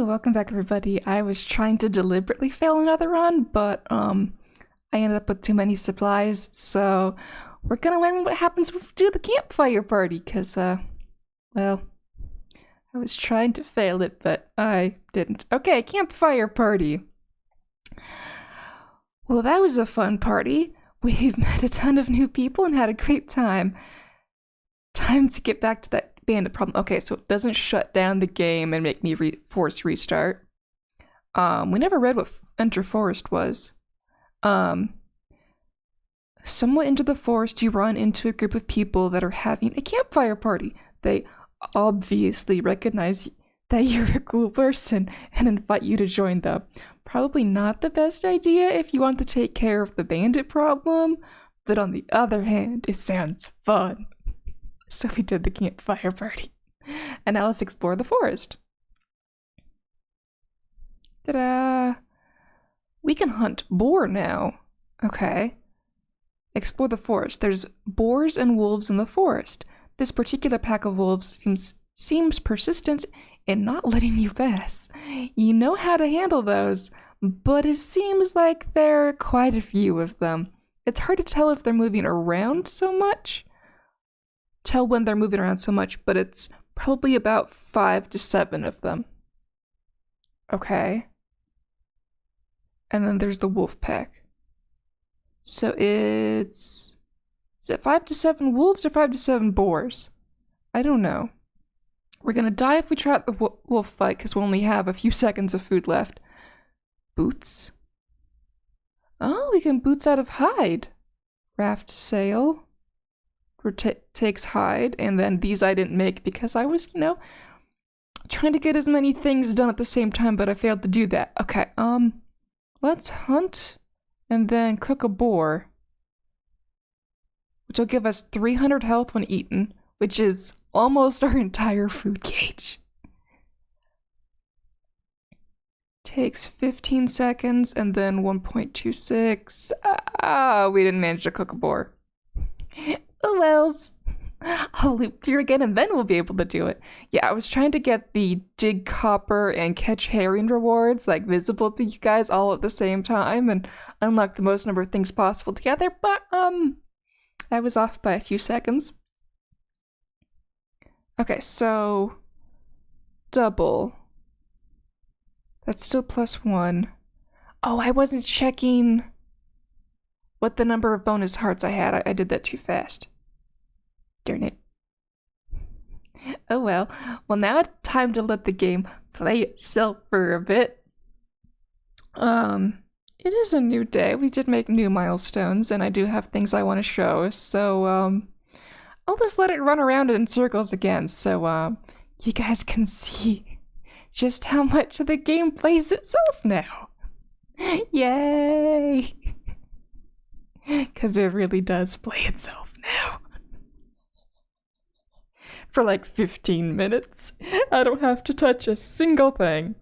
Ooh, welcome back everybody. I was trying to deliberately fail another run, but I ended up with too many supplies, so we're gonna learn what happens when we do the campfire party, cause well, I was trying to fail it, but I didn't. Okay, campfire party. Well, that was a fun party. We've met a ton of new people and had a great time. Time to get back to that bandit problem. Okay, so it doesn't shut down the game and make me force restart. We never read what Enter Forest was. Somewhat into the forest, you run into a group of people that are having a campfire party. They obviously recognize that you're a cool person and invite you to join them. Probably not the best idea if you want to take care of the bandit problem, but on the other hand, it sounds fun. So we did the campfire party. And now let's explore the forest. Ta-da! We can hunt boar now. Okay. Explore the forest. There's boars and wolves in the forest. This particular pack of wolves seems persistent in not letting you pass. You know how to handle those, but it seems like there are quite a few of them. It's hard to tell if they're moving around so much. Tell when they're moving around so much, but it's probably about 5 to 7 of them. Okay. And then there's the wolf pack. So is it 5 to 7 wolves or 5 to 7 boars? I don't know. We're gonna die if we try out the wolf fight because we only have a few seconds of food left. Boots. Oh, we can boots out of hide. Raft sail. Takes hide, and then these I didn't make because I was, trying to get as many things done at the same time, but I failed to do that. Okay, let's hunt and then cook a boar, which will give us 300 health when eaten, which is almost our entire food gauge. Takes 15 seconds and then 1.26. We didn't manage to cook a boar. Oh wells. I'll loop through again and then we'll be able to do it. Yeah, I was trying to get the dig copper and catch herring rewards visible to you guys all at the same time and unlock the most number of things possible together, but I was off by a few seconds. Okay, so double. That's still +1. Oh, I wasn't checking what the number of bonus hearts I had. I did that too fast. Darn it. Oh well. Well, now it's time to let the game play itself for a bit. It is a new day. We did make new milestones, and I do have things I want to show, so, I'll just let it run around in circles again, so, you guys can see just how much the game plays itself now. Yay! Because it really does play itself now. For 15 minutes. I don't have to touch a single thing.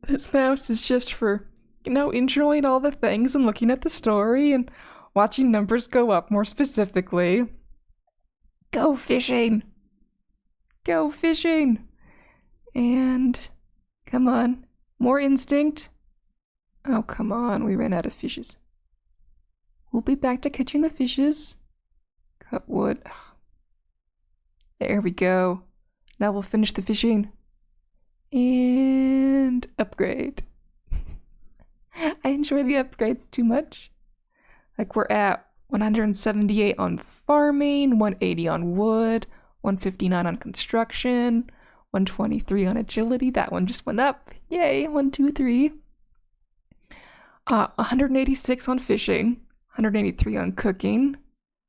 This mouse is just for, enjoying all the things and looking at the story and watching numbers go up more specifically. Go fishing! Go fishing! And, come on, more instinct. Oh, come on, we ran out of fishes. We'll be back to catching the fishes. Cut wood. There we go. Now we'll finish the fishing. And upgrade. I enjoy the upgrades too much. We're at 178 on farming, 180 on wood, 159 on construction, 123 on agility. That one just went up. Yay, 1, 2, 3. 186 on fishing. 183 on cooking,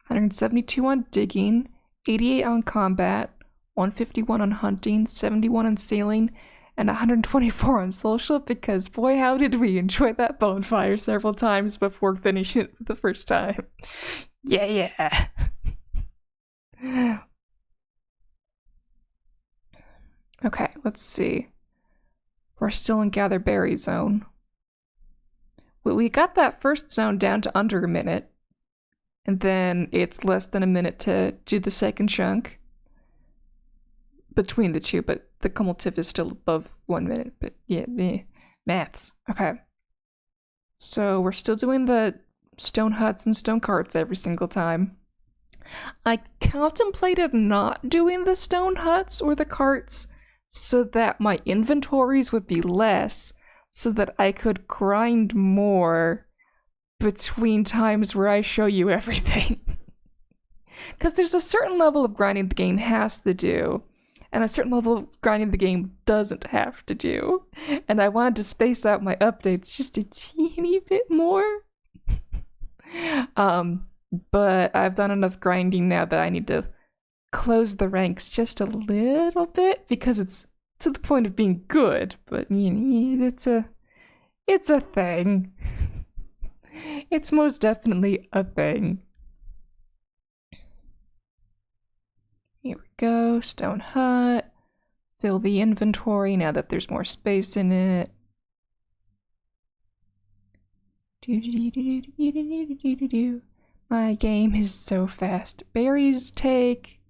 172 on digging, 88 on combat, 151 on hunting, 71 on sailing, and 124 on social because boy how did we enjoy that bonfire several times before finishing it for the first time. Yeah. Okay, let's see. We're still in gather berry zone. We got that first zone down to under a minute, and then it's less than a minute to do the second chunk. between the two, but the cumulative is still above 1 minute. But yeah, maths. Okay. So we're still doing the stone huts and stone carts every single time. I contemplated not doing the stone huts or the carts so that my inventories would be less, so that I could grind more between times where I show you everything. Because there's a certain level of grinding the game has to do, and a certain level of grinding the game doesn't have to do. And I wanted to space out my updates just a teeny bit more. But I've done enough grinding now that I need to close the ranks just a little bit, because it's to the point of being good, but it's a thing. It's most definitely a thing. Here we go, stone hut. Fill the inventory now that there's more space in it. My game is so fast. Berries take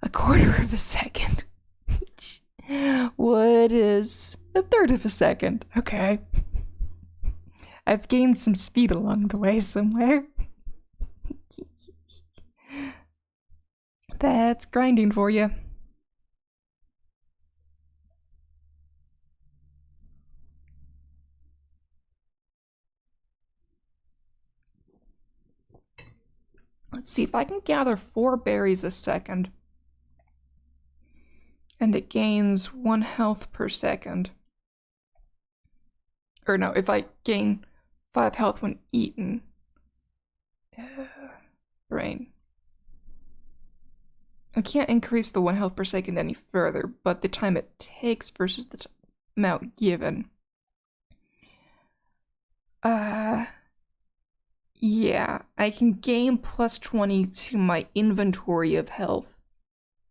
a quarter of a second. Wood is a third of a second. Okay. I've gained some speed along the way somewhere. That's grinding for you. Let's see if I can gather 4 berries a second. And it gains 1 health per second. Or no, if I gain 5 health when eaten. Brain. I can't increase the 1 health per second any further, but the time it takes versus the amount given. Yeah, I can gain plus 20 to my inventory of health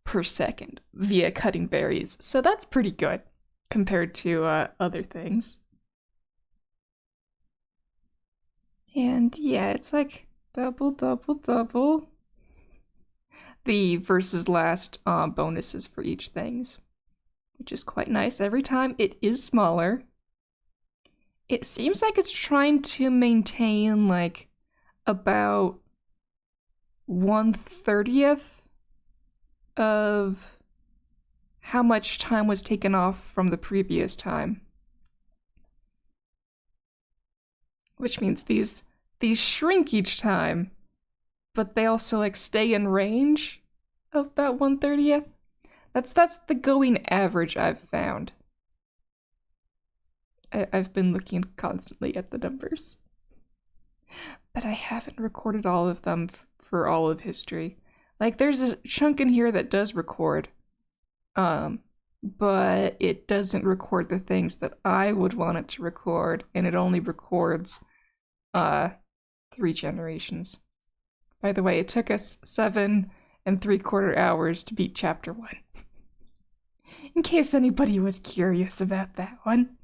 per second via cutting berries, so that's pretty good compared to other things. And yeah, it's like double, double, double. The versus last bonuses for each things, which is quite nice. Every time it is smaller. It seems like it's trying to maintain like about 1/30th of how much time was taken off from the previous time. Which means these shrink each time, but they also like stay in range of about 1/30th. That's the going average I've found. I've been looking constantly at the numbers. But I haven't recorded all of them for all of history. Like, there's a chunk in here that does record. But it doesn't record the things that I would want it to record, and it only records 3 generations. By the way, it took us 7 3/4 hours to beat chapter 1. In case anybody was curious about that one.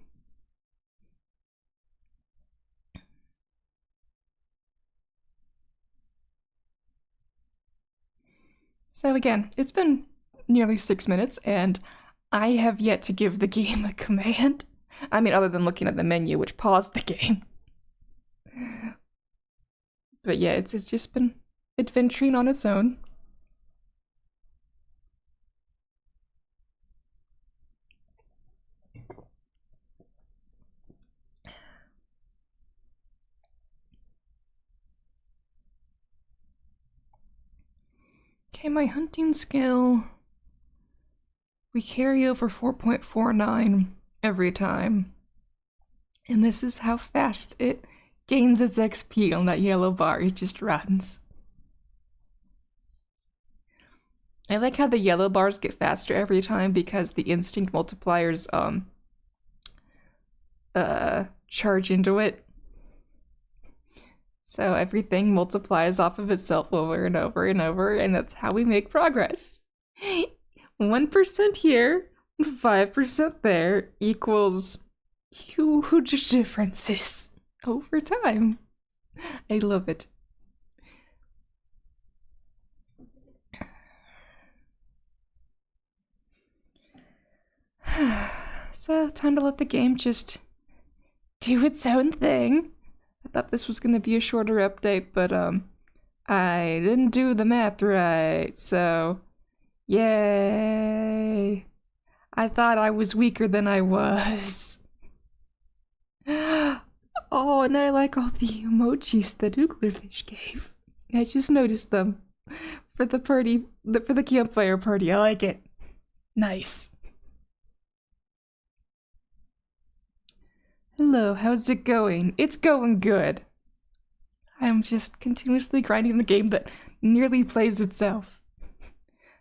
So again, it's been nearly 6 minutes, and I have yet to give the game a command. I mean, other than looking at the menu, which paused the game. But yeah, it's just been adventuring on its own. Okay, my hunting skill. We carry over 4.49 every time. And this is how fast it gains its XP on that yellow bar. It just runs. I like how the yellow bars get faster every time because the instinct multipliers charge into it. So everything multiplies off of itself over and over and over, and that's how we make progress. 1% here, 5% there equals huge differences over time. I love it. So, time to let the game just do its own thing. I thought this was gonna be a shorter update, but I didn't do the math right, so yay. I thought I was weaker than I was. Oh, and I like all the emojis that Increlution gave. I just noticed them. For the party, for the campfire party, I like it. Nice. Hello, how's it going? It's going good. I'm just continuously grinding the game that nearly plays itself.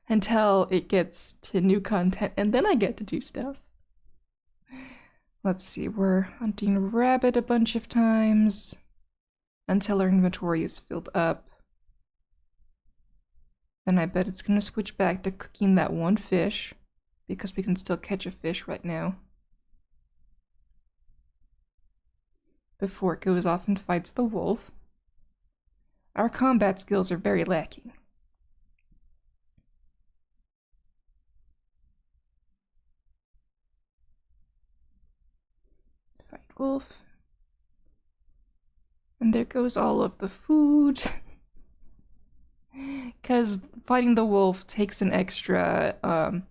Until it gets to new content, and then I get to do stuff. Let's see, we're hunting rabbit a bunch of times. Until our inventory is filled up. Then I bet it's gonna switch back to cooking that one fish. Because we can still catch a fish right now. Before it goes off and fights the wolf. Our combat skills are very lacking. Fight wolf. And there goes all of the food. Because fighting the wolf takes an extra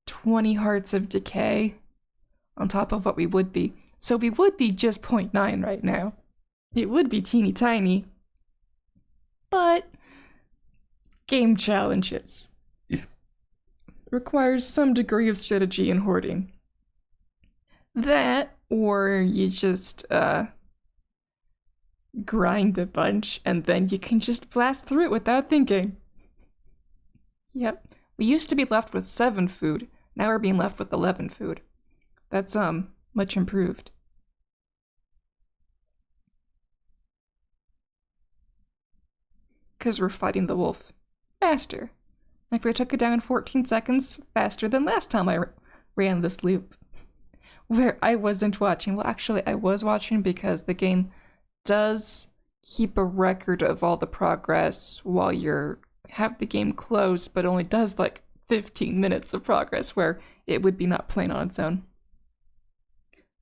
20 hearts of decay on top of what we would be. So we would be just 0.9 right now. It would be teeny tiny. But game challenges. Requires some degree of strategy and hoarding. That, or you just grind a bunch and then you can just blast through it without thinking. Yep. We used to be left with 7 food. Now we're being left with 11 food. That's much improved. Because we're fighting the wolf faster. Like we took it down in 14 seconds faster than last time I ran this loop. Where I wasn't watching. Well, actually, I was watching because the game does keep a record of all the progress while you're have the game closed, but only does like 15 minutes of progress where it would be not playing on its own.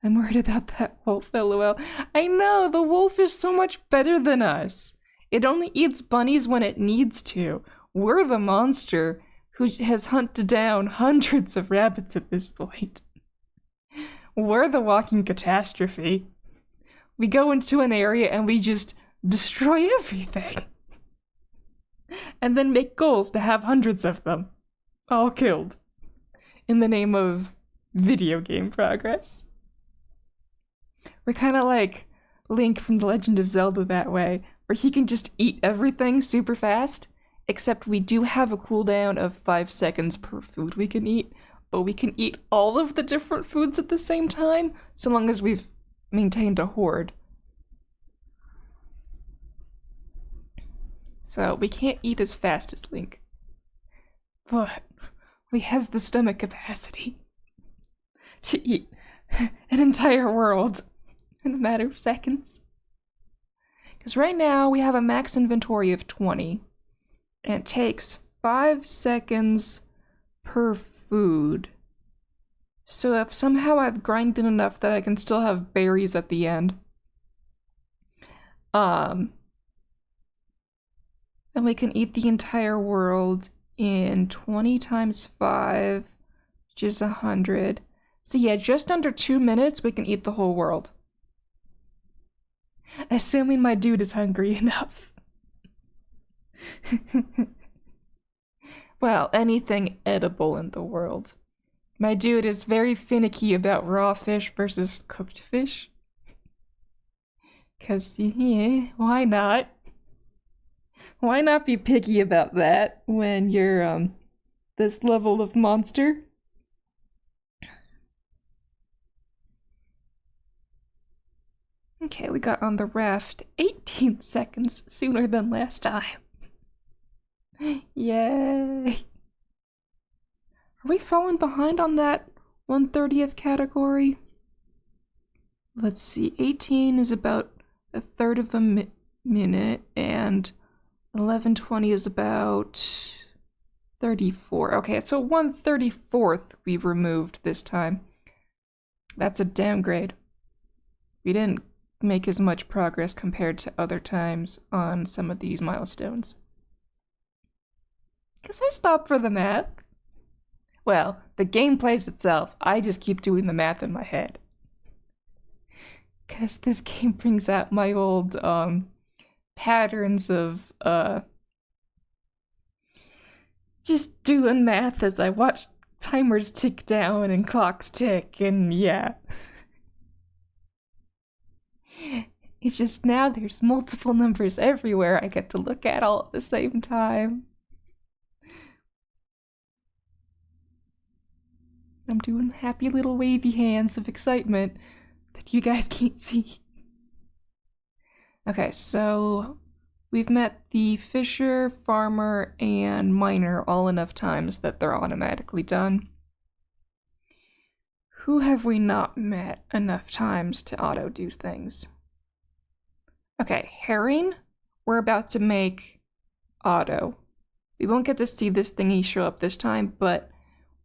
I'm worried about that wolf, lol. I know, the wolf is so much better than us. It only eats bunnies when it needs to. We're the monster who has hunted down hundreds of rabbits at this point. We're the walking catastrophe. We go into an area and we just destroy everything. And then make goals to have hundreds of them. All killed. In the name of video game progress. We're kind of like Link from The Legend of Zelda that way, where he can just eat everything super fast, except we do have a cooldown of 5 seconds per food we can eat, but we can eat all of the different foods at the same time, so long as we've maintained a hoard. So we can't eat as fast as Link. But we has the stomach capacity to eat an entire world in a matter of seconds. Because right now we have a max inventory of 20, and it takes 5 seconds per food. So if somehow I've grinded enough that I can still have berries at the end, then we can eat the entire world in 20 times 5, which is 100. So yeah, just under 2 minutes we can eat the whole world. Assuming my dude is hungry enough. Well, anything edible in the world. My dude is very finicky about raw fish versus cooked fish. 'Cause, yeah, why not? Why not be picky about that when you're, this level of monster? Okay, we got on the raft 18 seconds sooner than last time. Yay! Are we falling behind on that 1/30th category? Let's see, 18 is about a third of a minute, and 11:20 is about 34. Okay, so 1/34th we removed this time. That's a downgrade. We didn't make as much progress compared to other times on some of these milestones. Because I stopped for the math. Well, the game plays itself. I just keep doing the math in my head. Because this game brings out my old patterns of just doing math as I watch timers tick down and clocks tick, and yeah. It's just now there's multiple numbers everywhere I get to look at all at the same time. I'm doing happy little wavy hands of excitement that you guys can't see. Okay, so we've met the fisher, farmer, and miner all enough times that they're automatically done. Who have we not met enough times to auto-do things? Okay, herring, we're about to make auto. We won't get to see this thingy show up this time, but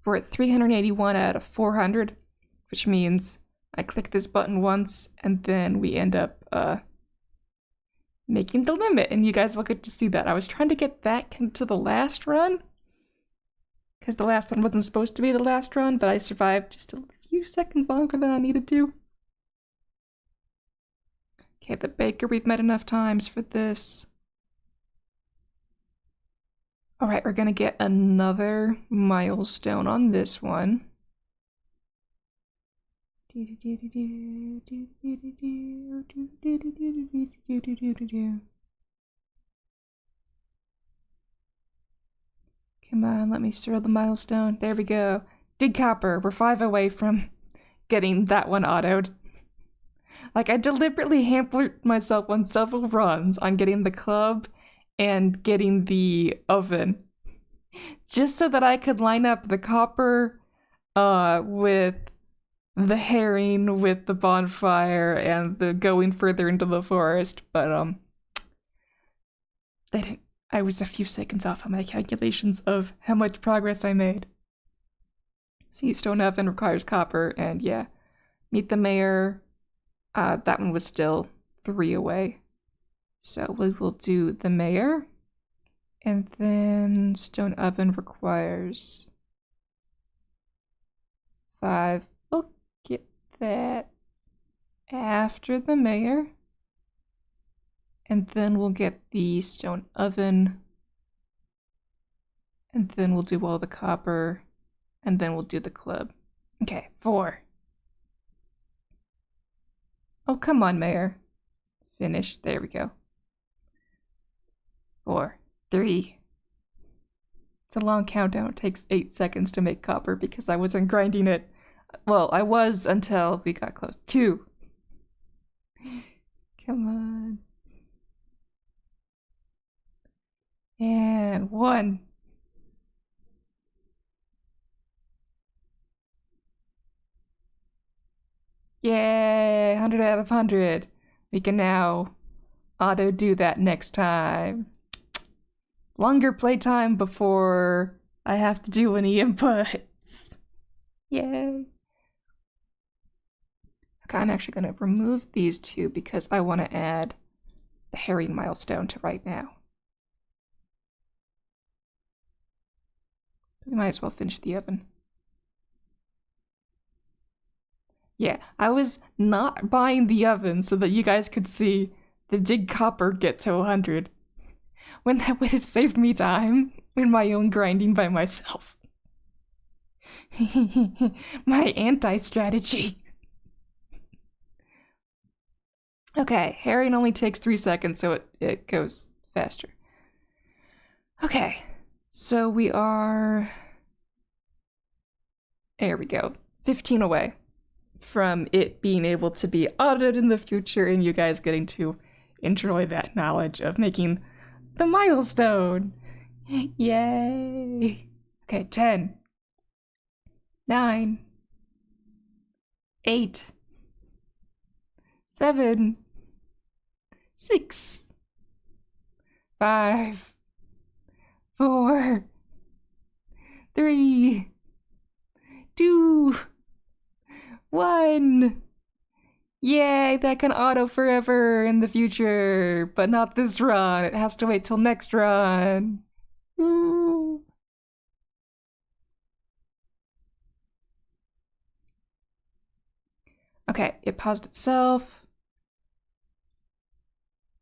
we're at 381 out of 400, which means I click this button once, and then we end up making the limit, and you guys will get to see that. I was trying to get that into the last run, because the last one wasn't supposed to be the last run, but I survived just a few seconds longer than I needed to. Okay, the baker we've met enough times for this. Alright, we're gonna get another milestone on this one. Come on, let me throw the milestone. There we go. Dig copper. We're 5 away from getting that one autoed. Like, I deliberately hampered myself on several runs on getting the club and getting the oven, just so that I could line up the copper with the herring, with the bonfire, and the going further into the forest, but they didn't. I was a few seconds off on my calculations of how much progress I made. See, stone oven requires copper, and yeah, meet the mayor. That one was still 3 away. So we will do the mayor, and then stone oven requires 5. We'll get that after the mayor, and then we'll get the stone oven, and then we'll do all the copper, and then we'll do the club. Okay, 4. Oh, come on, mayor. Finish. There we go. 4, 3. It's a long countdown. It takes 8 seconds to make copper because I wasn't grinding it. Well, I was until we got close. 2. Come on. And 1. Yay! 100 out of 100. We can now auto do that next time. Longer playtime before I have to do any inputs. Yay. Okay, I'm actually going to remove these 2 because I want to add the herring milestone to right now. We might as well finish the oven. Yeah, I was not buying the oven so that you guys could see the dig copper get to 100. When that would have saved me time in my own grinding by myself. My anti-strategy. Okay, herring only takes 3 seconds, so it goes faster. Okay, so we are... There we go. 15 away from it being able to be audited in the future and you guys getting to enjoy that knowledge of making the milestone. Yay. Okay, 10, 9, 8, 7, 6, 5, 4, 3, 2, 1. Yay, that can auto forever in the future, but not this run. It has to wait till next run. Woo. Okay, it paused itself.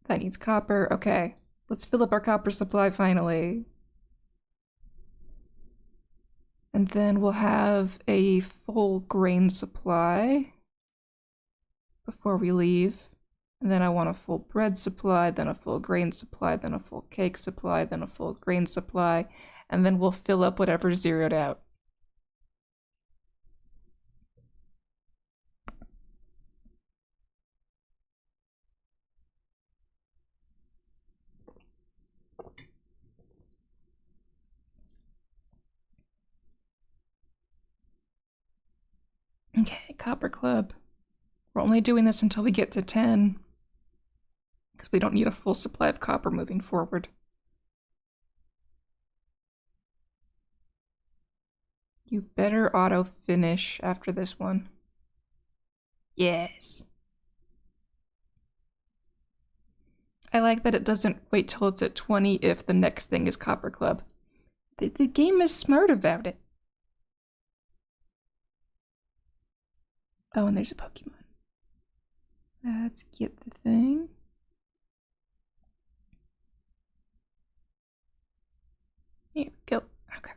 That needs copper. Okay, let's fill up our copper supply finally. And then we'll have a full grain supply before we leave. And then I want a full bread supply, then a full grain supply, then a full cake supply, then a full grain supply, and then we'll fill up whatever's zeroed out. Okay, Copper Club. We're only doing this until we get to 10, because we don't need a full supply of copper moving forward. You better auto-finish after this one. Yes. I like that it doesn't wait till it's at 20 if the next thing is Copper Club. The game is smart about it. Oh, and there's a Pokemon. Let's get the thing. Here we go. Okay.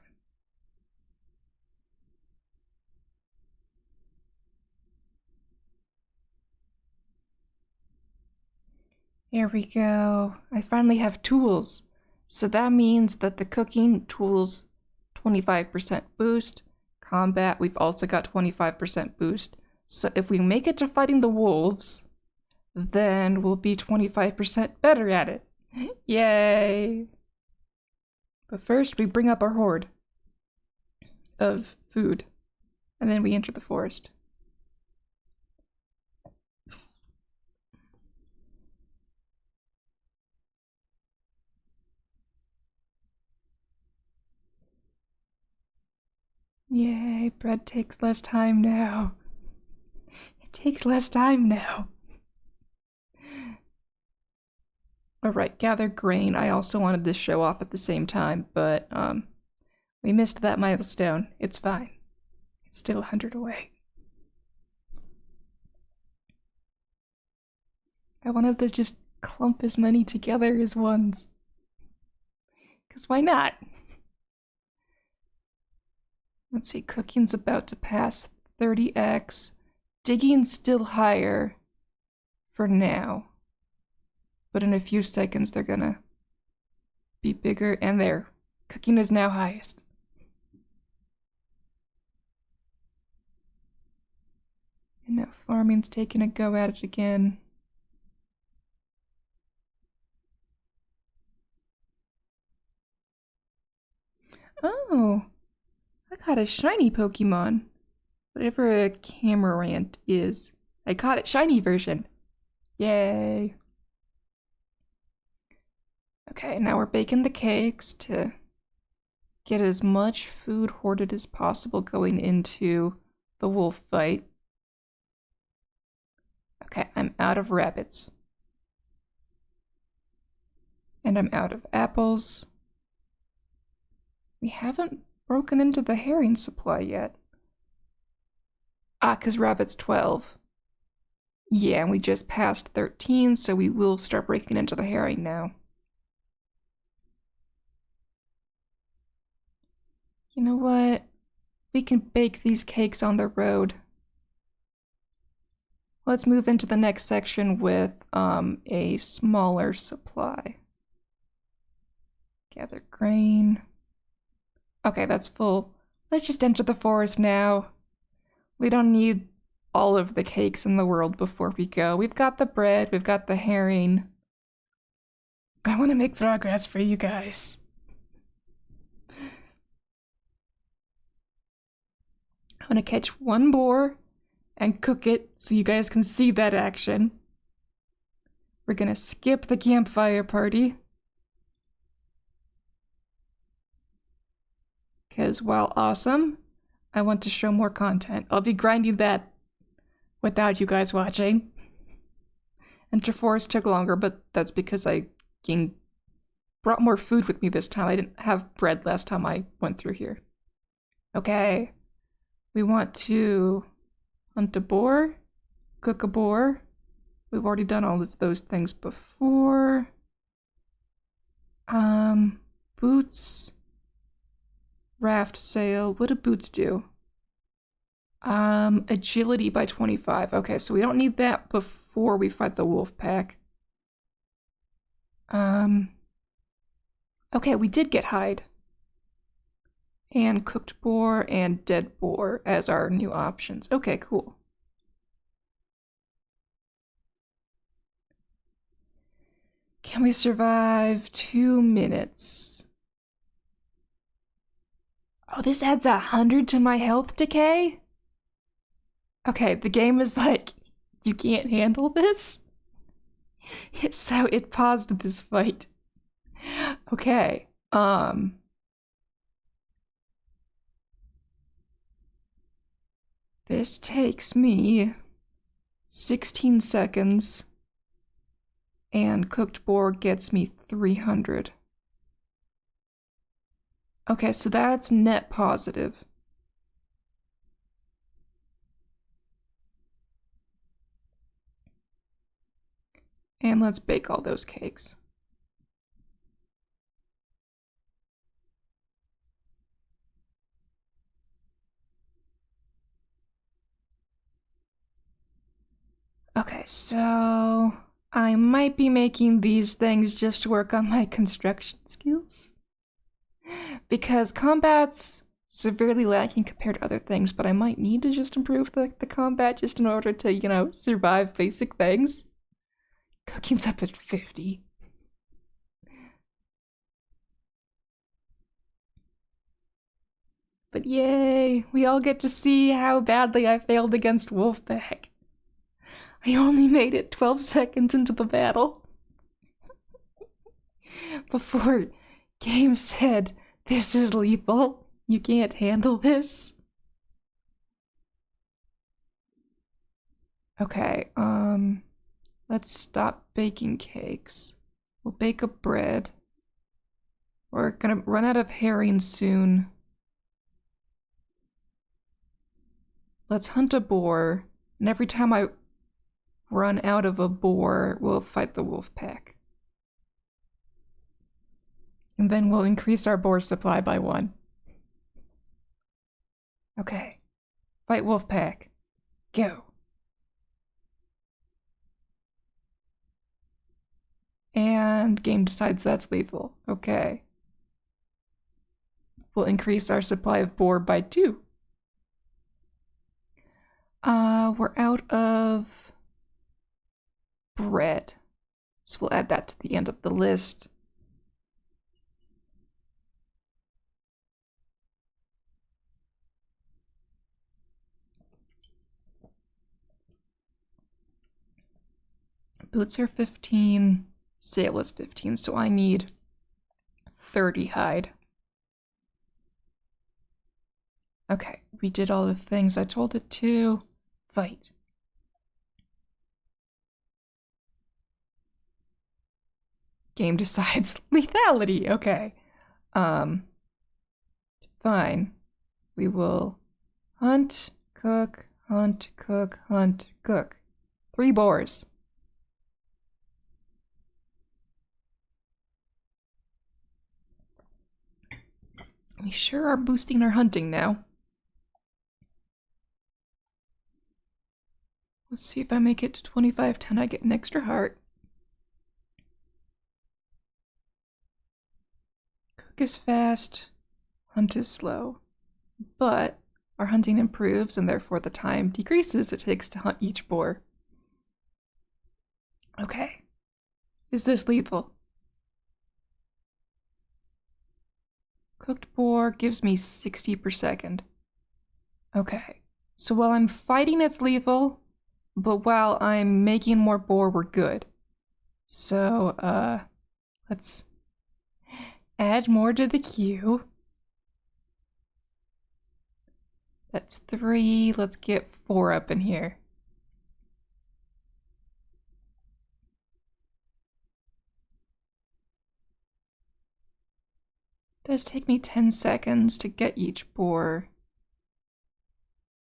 Here we go. I finally have tools. So that means that the cooking tools 25% boost. Combat, we've also got 25% boost. So if we make it to fighting the wolves, then we'll be 25% better at it. Yay! But first, we bring up our hoard of food, and then we enter the forest. Yay, bread takes less time now. It takes less time now. Alright, gather grain. I also wanted to show off at the same time, but we missed that milestone. It's fine. It's still 100 away. I wanted to just clump as many together as ones. Because why not? Let's see, cooking's about to pass 30x. Digging's still higher for now. But in a few seconds they're gonna be bigger, and there. Cooking is now highest. And now farming's taking a go at it again. Oh, I got a shiny Pokemon. Whatever a Camarant is. I caught it shiny version. Yay. Okay, now we're baking the cakes to get as much food hoarded as possible going into the wolf fight. Okay, I'm out of rabbits. And I'm out of apples. We haven't broken into the herring supply yet. Ah, because rabbit's 12. Yeah, and we just passed 13, so we will start breaking into the herring now. You know what? We can bake these cakes on the road. Let's move into the next section with a smaller supply. Gather grain. Okay, that's full. Let's just enter the forest now. We don't need all of the cakes in the world before we go. We've got the bread, we've got the herring. I want to make progress for you guys. I'm gonna catch one boar and cook it so you guys can see that action. We're gonna skip the campfire party. Because while awesome, I want to show more content. I'll be grinding that without you guys watching. Enter Forest took longer, but that's because I brought more food with me this time. I didn't have bread last time I went through here. Okay. We want to hunt a boar, cook a boar. We've already done all of those things before. Boots. Raft sail. What do boots do? Agility by 25. Okay, so we don't need that before we fight the wolf pack. Okay, we did get hide. And cooked boar and dead boar as our new options. Okay, cool. Can we survive 2 minutes? Oh, this adds 100 to my health decay? Okay, the game is like, you can't handle this? So it paused this fight. Okay, this takes me 16 seconds, and cooked boar gets me 300. Okay, so that's net positive. And let's bake all those cakes. Okay, so I might be making these things just to work on my construction skills. Because combat's severely lacking compared to other things, but I might need to just improve the combat just in order to, you know, survive basic things. Cooking's up at 50. But yay, we all get to see how badly I failed against Wolfpack. I only made it 12 seconds into the battle. Before game said, this is lethal. You can't handle this. Okay, let's stop baking cakes. We'll bake a bread. We're gonna run out of herring soon. Let's hunt a boar, and every time I run out of a boar, we'll fight the wolf pack. And then we'll increase our boar supply by 1. Okay. Fight wolf pack. Go. And game decides that's lethal. Okay. We'll increase our supply of boar by 2. We're out of bread. So we'll add that to the end of the list. Boots are 15, sail is 15, so I need 30 hide. Okay, we did all the things I told it to. Fight. Game decides lethality. Okay. Fine. We will hunt, cook, hunt, cook, hunt, cook. 3 boars. We sure are boosting our hunting now. Let's see if I make it to 25-10, I get an extra heart. Cook is fast, hunt is slow. But our hunting improves and therefore the time decreases it takes to hunt each boar. Okay. Is this lethal? Cooked boar gives me 60 per second. Okay. So while I'm fighting, it's lethal. But while I'm making more boar, we're good. So, let's add more to the queue. That's 3. Let's get 4 up in here. It does take me 10 seconds to get each boar.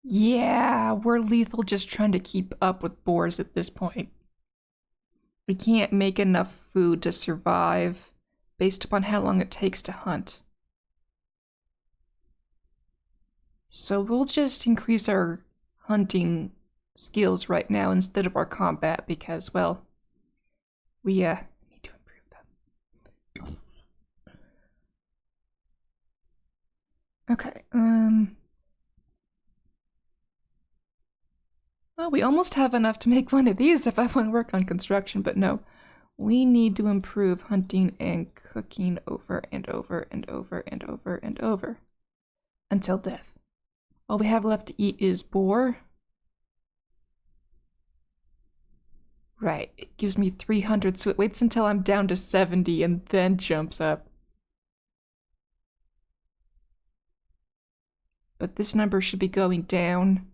Yeah, we're lethal just trying to keep up with boars at this point. We can't make enough food to survive based upon how long it takes to hunt. So we'll just increase our hunting skills right now instead of our combat because, well, we need to improve them. Okay, well, we almost have enough to make one of these if I want to work on construction, but no. We need to improve hunting and cooking over and over and over and over and over. Until death. All we have left to eat is boar. Right, it gives me 300, so it waits until I'm down to 70 and then jumps up. But this number should be going down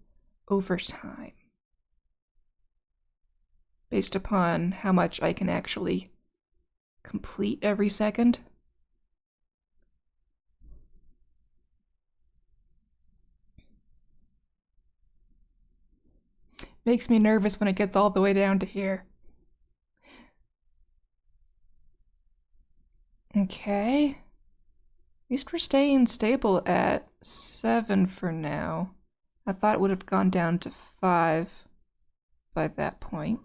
over time. Based upon how much I can actually complete every second. Makes me nervous when it gets all the way down to here. Okay. At least we're staying stable at 7 for now. I thought it would have gone down to 5 by that point.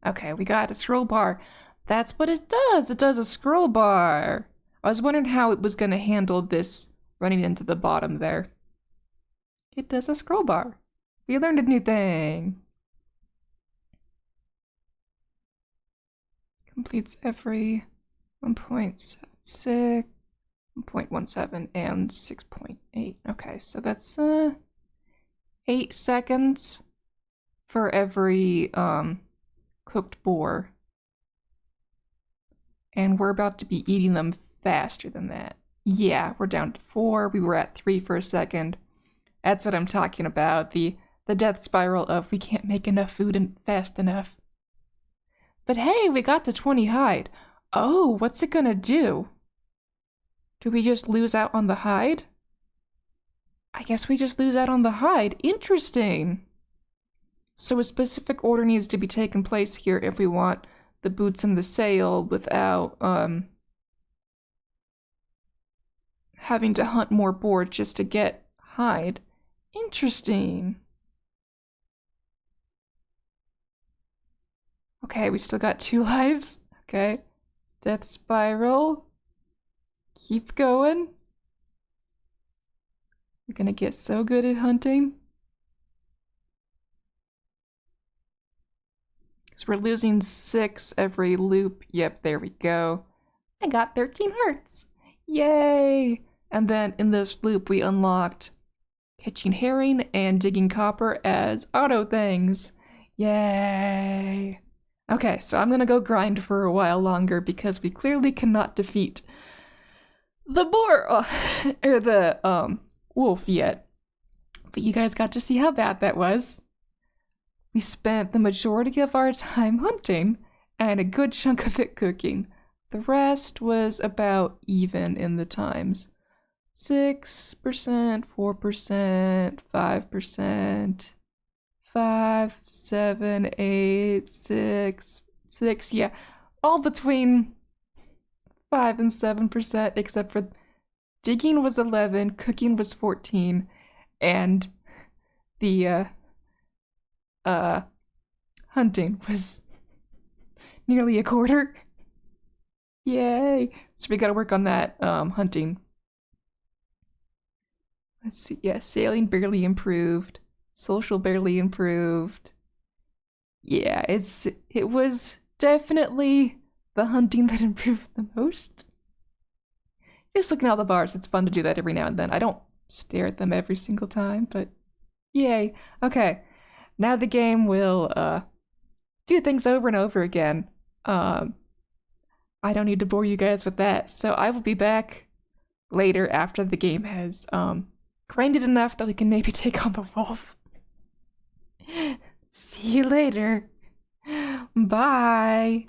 Okay, we got a scroll bar. That's what it does. It does a scroll bar. I was wondering how it was going to handle this running into the bottom there. It does a scroll bar. We learned a new thing. Completes every 1.76, 1.17, and 6.8. Okay, so that's 8 seconds for every cooked boar. And we're about to be eating them faster than that. Yeah, we're down to 4. We were at 3 for a second. That's what I'm talking about. The death spiral of we can't make enough food fast enough. But hey, we got to 20 hide. Oh, what's it gonna do? Do we just lose out on the hide? I guess we just lose out on the hide. Interesting. So a specific order needs to be taken place here if we want the boots and the sail without having to hunt more boar just to get hide. Interesting. Okay, we still got 2 lives. Okay. Death spiral. Keep going. We're gonna get so good at hunting. Because we're losing 6 every loop. Yep, there we go. I got 13 hearts. Yay! And then in this loop we unlocked catching herring and digging copper as auto things. Yay! Okay, so I'm gonna go grind for a while longer because we clearly cannot defeat the boar or the wolf yet. But you guys got to see how bad that was. We spent the majority of our time hunting and a good chunk of it cooking. The rest was about even in the times. 6%, 4%, 5%, 5, 7, 8, 6, 6, yeah. All between 5 and 7%, except for digging was 11, cooking was 14, and the hunting was nearly a quarter. Yay! So we gotta work on that hunting. Let's see, yeah, sailing barely improved. Social barely improved. Yeah, it was definitely the hunting that improved the most. Just looking at all the bars, it's fun to do that every now and then. I don't stare at them every single time, but yay. Okay, now the game will do things over and over again. I don't need to bore you guys with that, so I will be back later after the game has grinded enough that we can maybe take on the wolf. See you later. Bye.